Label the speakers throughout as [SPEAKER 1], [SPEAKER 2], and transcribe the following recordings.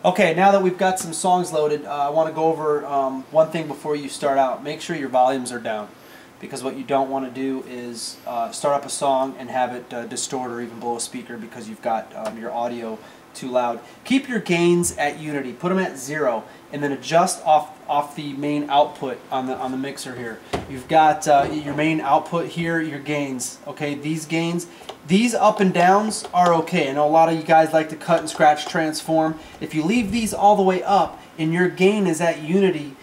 [SPEAKER 1] Okay, now that we've got some songs loaded, I want to go over one thing before you start out. Make sure your volumes are down, because what you don't want to do is start up a song and have it distort or even blow a speaker because you've got your audio too loud. Keep your gains at unity. Put them at 0, and then adjust off the main output on the mixer here. You've got your main output here, your gains. Okay, these gains. These up and downs are okay. I know a lot of you guys like to cut and scratch transform. If you leave these all the way up and your gain is at unity,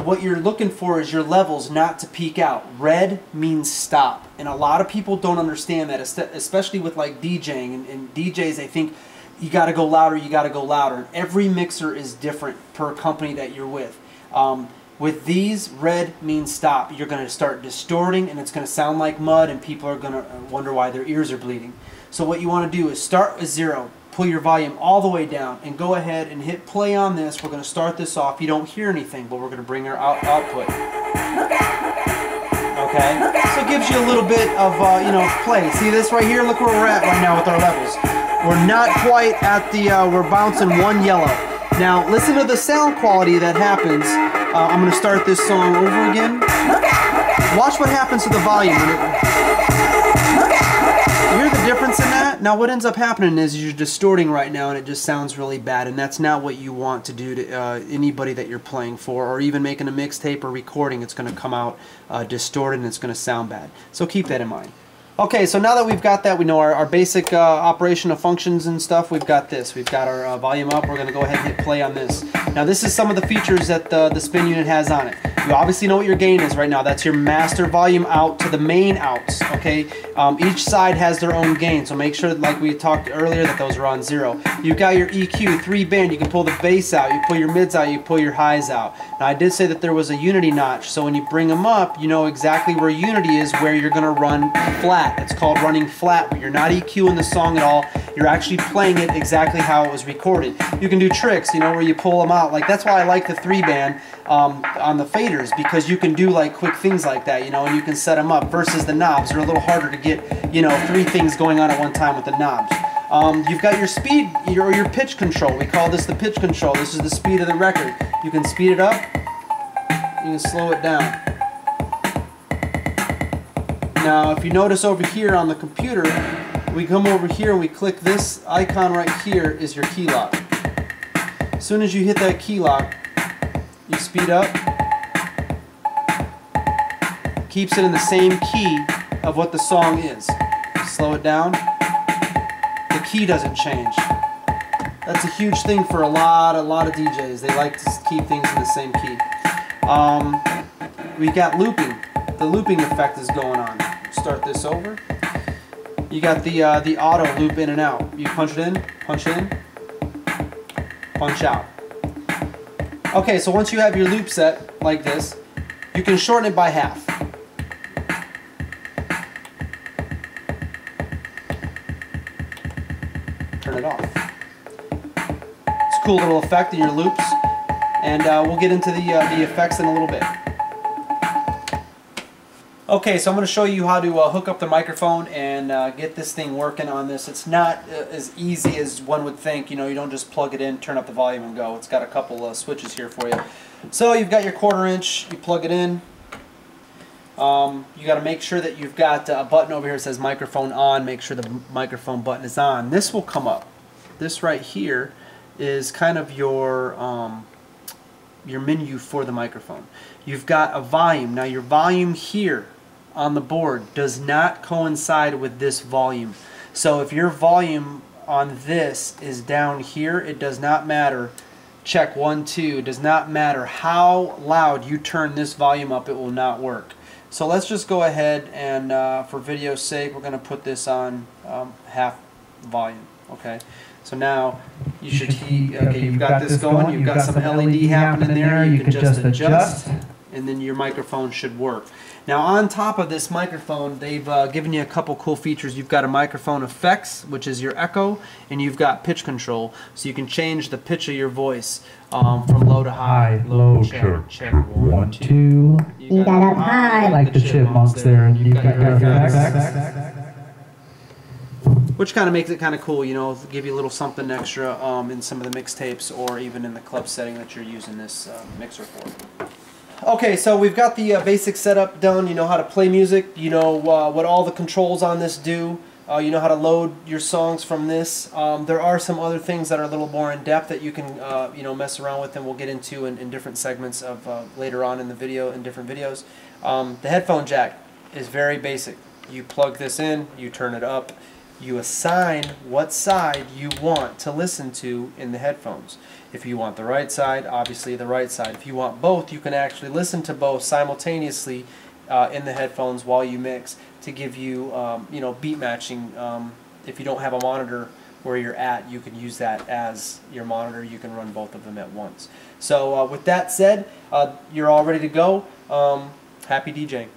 [SPEAKER 1] what you're looking for is your levels not to peak out. Red means stop. And a lot of people don't understand that, especially with like DJing. And DJs, they think you got to go louder, you got to go louder. Every mixer is different per company that you're with. With these, red means stop. You're going to start distorting and it's going to sound like mud and people are going to wonder why their ears are bleeding. So what you want to do is start with 0, pull your volume all the way down, and go ahead and hit play on this. We're going to start this off. You don't hear anything, but we're going to bring our output. Okay? So it gives you a little bit of, play. See this right here? Look where we're at right now with our levels. We're not quite at the, we're bouncing 1 yellow. Now, listen to the sound quality that happens. I'm going to start this song over again. Watch what happens to the volume. You hear the difference in that? Now, what ends up happening is you're distorting right now, and it just sounds really bad, and that's not what you want to do to anybody that you're playing for, or even making a mixtape or recording. It's going to come out distorted, and it's going to sound bad. So keep that in mind. Okay, so now that we've got that, we know our basic operational functions and stuff, we've got this. We've got our volume up. We're going to go ahead and hit play on this. Now this is some of the features that the spin unit has on it. You obviously know what your gain is right now. That's your master volume out to the main outs, okay? Each side has their own gain, so make sure, like we talked earlier, that those are on 0. You've got your EQ, 3-band. You can pull the bass out, you pull your mids out, you pull your highs out. Now I did say that there was a unity notch, so when you bring them up, you know exactly where unity is, where you're going to run flat. It's called running flat, where you're not EQing the song at all. You're actually playing it exactly how it was recorded. You can do tricks, where you pull them out. Like, that's why I like the 3-band on the faders, because you can do like quick things like that, and you can set them up, versus the knobs. They're a little harder to get, 3 things going on at one time with the knobs. You've got your speed, your pitch control. We call this the pitch control. This is the speed of the record. You can speed it up, you can slow it down. Now, if you notice over here on the computer, we come over here and we click this icon right here is your key lock. As soon as you hit that key lock, you speed up, keeps it in the same key of what the song is. Slow it down, the key doesn't change. That's a huge thing for a lot of DJs. They like to keep things in the same key. We got looping. The looping effect is going on. Start this over. You got the auto loop in and out. You punch it in, punch out. Okay, so once you have your loop set like this, you can shorten it by half. Turn it off. It's a cool little effect in your loops, and we'll get into the effects in a little bit. Okay, so I'm going to show you how to hook up the microphone and get this thing working on this. It's not as easy as one would think. You don't just plug it in, turn up the volume, and go. It's got a couple switches here for you. So you've got your 1/4 inch. You plug it in. You got to make sure that you've got a button over here that says microphone on. Make sure the microphone button is on. This will come up. This right here is kind of your menu for the microphone. You've got a volume. Now your volume here on the board does not coincide with this volume. So if your volume on this is down here, it does not matter. Check 1, 2. It does not matter how loud you turn this volume up, it will not work. So let's just go ahead and for video's sake, we're going to put this on half volume. Okay. So now you should see, okay, you've got this going, you've got some LED happening there, you can just adjust, and then your microphone should work. Now on top of this microphone, they've given you a couple cool features. You've got a microphone effects, which is your echo, and you've got pitch control, so you can change the pitch of your voice from low to high.
[SPEAKER 2] Low, check 1, 2.
[SPEAKER 3] You got up high
[SPEAKER 2] like the chipmunks there, and you've got your effects.
[SPEAKER 1] which kind of makes it kind of cool, you know, give you a little something extra in some of the mixtapes or even in the club setting that you're using this mixer for. Okay, so we've got the basic setup done. You know how to play music, you know what all the controls on this do, you know how to load your songs from this. There are some other things that are a little more in depth that you can you know, mess around with, and we'll get into in different segments of later on in the video, in different videos. The headphone jack is very basic. You plug this in, you turn it up, you assign what side you want to listen to in the headphones. If you want the right side, obviously the right side. If you want both, you can actually listen to both simultaneously in the headphones while you mix to give you, you know, beat matching. If you don't have a monitor where you're at, you can use that as your monitor. You can run both of them at once. So with that said, you're all ready to go. Happy DJing.